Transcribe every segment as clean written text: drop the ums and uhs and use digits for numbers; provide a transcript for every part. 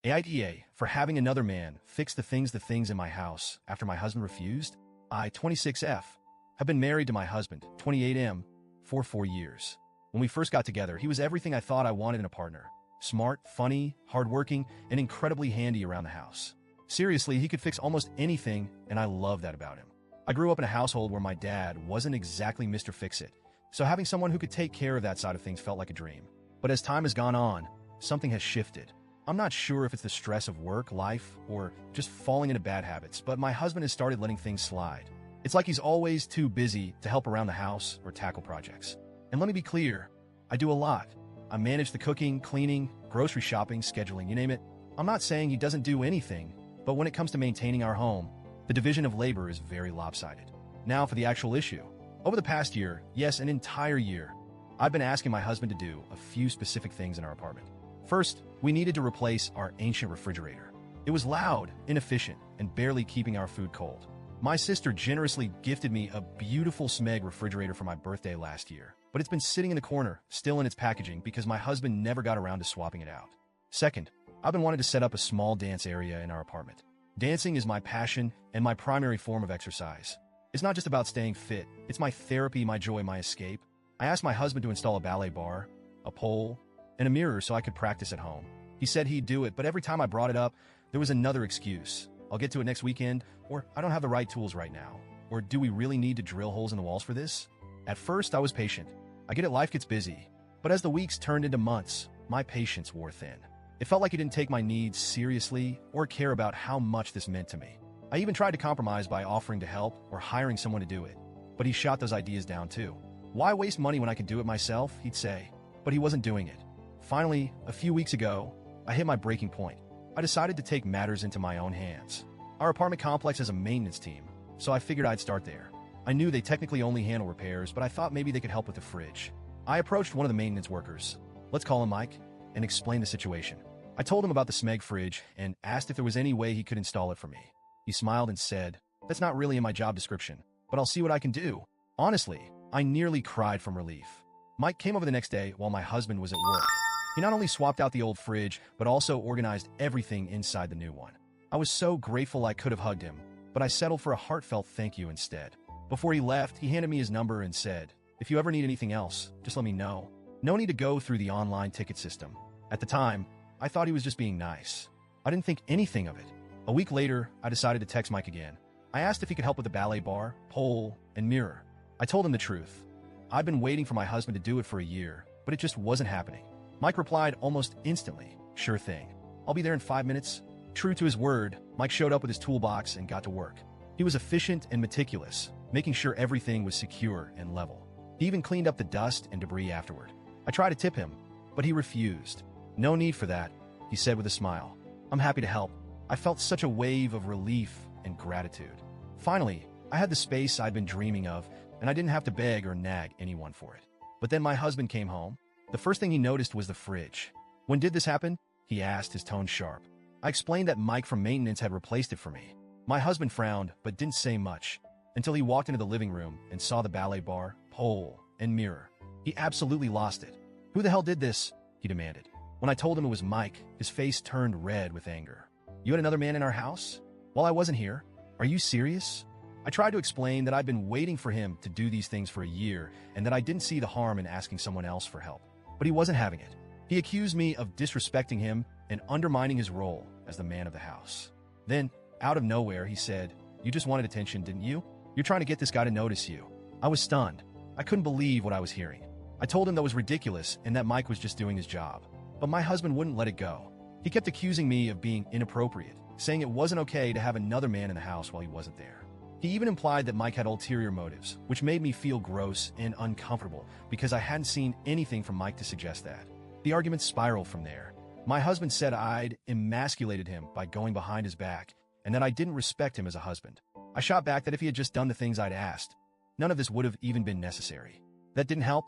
AITA for having another man fix the things in my house after my husband refused. I, 26F, have been married to my husband, 28M, for 4 years. When we first got together, he was everything I thought I wanted in a partner. Smart, funny, hardworking, and incredibly handy around the house. Seriously, he could fix almost anything, and I love that about him. I grew up in a household where my dad wasn't exactly Mr. Fix-It, so having someone who could take care of that side of things felt like a dream. But as time has gone on, something has shifted. I'm not sure if it's the stress of work, life, or just falling into bad habits, but my husband has started letting things slide. It's like he's always too busy to help around the house or tackle projects. And let me be clear, I do a lot. I manage the cooking, cleaning, grocery shopping, scheduling, you name it. I'm not saying he doesn't do anything, but when it comes to maintaining our home, the division of labor is very lopsided. Now for the actual issue. Over the past year, yes, an entire year, I've been asking my husband to do a few specific things in our apartment. First, we needed to replace our ancient refrigerator. It was loud, inefficient, and barely keeping our food cold. My sister generously gifted me a beautiful Smeg refrigerator for my birthday last year, but it's been sitting in the corner, still in its packaging, because my husband never got around to swapping it out. Second, I've been wanting to set up a small dance area in our apartment. Dancing is my passion and my primary form of exercise. It's not just about staying fit, it's my therapy, my joy, my escape. I asked my husband to install a ballet bar, a pole, and a mirror so I could practice at home. He said he'd do it, but every time I brought it up, there was another excuse. I'll get to it next weekend, or I don't have the right tools right now, or do we really need to drill holes in the walls for this? At first, I was patient. I get it, life gets busy. But as the weeks turned into months, my patience wore thin. It felt like he didn't take my needs seriously or care about how much this meant to me. I even tried to compromise by offering to help or hiring someone to do it, but he shot those ideas down too. Why waste money when I can do it myself, he'd say, but he wasn't doing it. Finally, a few weeks ago, I hit my breaking point. I decided to take matters into my own hands. Our apartment complex has a maintenance team, so I figured I'd start there. I knew they technically only handle repairs, but I thought maybe they could help with the fridge. I approached one of the maintenance workers, let's call him Mike, and explained the situation. I told him about the Smeg fridge and asked if there was any way he could install it for me. He smiled and said, "That's not really in my job description, but I'll see what I can do." Honestly, I nearly cried from relief. Mike came over the next day while my husband was at work. He not only swapped out the old fridge, but also organized everything inside the new one. I was so grateful I could have hugged him, but I settled for a heartfelt thank you instead. Before he left, he handed me his number and said, "If you ever need anything else, just let me know. No need to go through the online ticket system." At the time, I thought he was just being nice. I didn't think anything of it. A week later, I decided to text Mike again. I asked if he could help with the ballet bar, pole, and mirror. I told him the truth. I'd been waiting for my husband to do it for a year, but it just wasn't happening. Mike replied almost instantly, "Sure thing. I'll be there in 5 minutes." True to his word, Mike showed up with his toolbox and got to work. He was efficient and meticulous, making sure everything was secure and level. He even cleaned up the dust and debris afterward. I tried to tip him, but he refused. "No need for that," he said with a smile. "I'm happy to help." I felt such a wave of relief and gratitude. Finally, I had the space I'd been dreaming of, and I didn't have to beg or nag anyone for it. But then my husband came home. The first thing he noticed was the fridge. "When did this happen?" he asked, his tone sharp. I explained that Mike from maintenance had replaced it for me. My husband frowned, but didn't say much, until he walked into the living room and saw the ballet bar, pole, and mirror. He absolutely lost it. "Who the hell did this?" he demanded. When I told him it was Mike, his face turned red with anger. "You had another man in our house? While I wasn't here? Are you serious?" I tried to explain that I'd been waiting for him to do these things for a year and that I didn't see the harm in asking someone else for help. But he wasn't having it. He accused me of disrespecting him and undermining his role as the man of the house. Then, out of nowhere, he said, "You just wanted attention, didn't you? You're trying to get this guy to notice you." I was stunned. I couldn't believe what I was hearing. I told him that was ridiculous and that Mike was just doing his job. But my husband wouldn't let it go. He kept accusing me of being inappropriate, saying it wasn't okay to have another man in the house while he wasn't there. He even implied that Mike had ulterior motives, which made me feel gross and uncomfortable because I hadn't seen anything from Mike to suggest that. The argument spiraled from there. My husband said I'd emasculated him by going behind his back and that I didn't respect him as a husband. I shot back that if he had just done the things I'd asked, none of this would have even been necessary. That didn't help.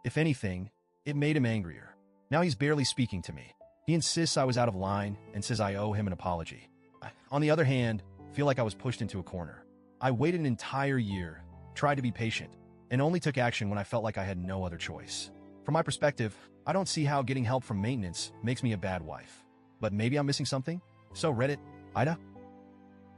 If anything, it made him angrier. Now he's barely speaking to me. He insists I was out of line and says I owe him an apology. I, on the other hand, feel like I was pushed into a corner. I waited an entire year, tried to be patient, and only took action when I felt like I had no other choice. From my perspective, I don't see how getting help from maintenance makes me a bad wife. But maybe I'm missing something? So Reddit, AITA,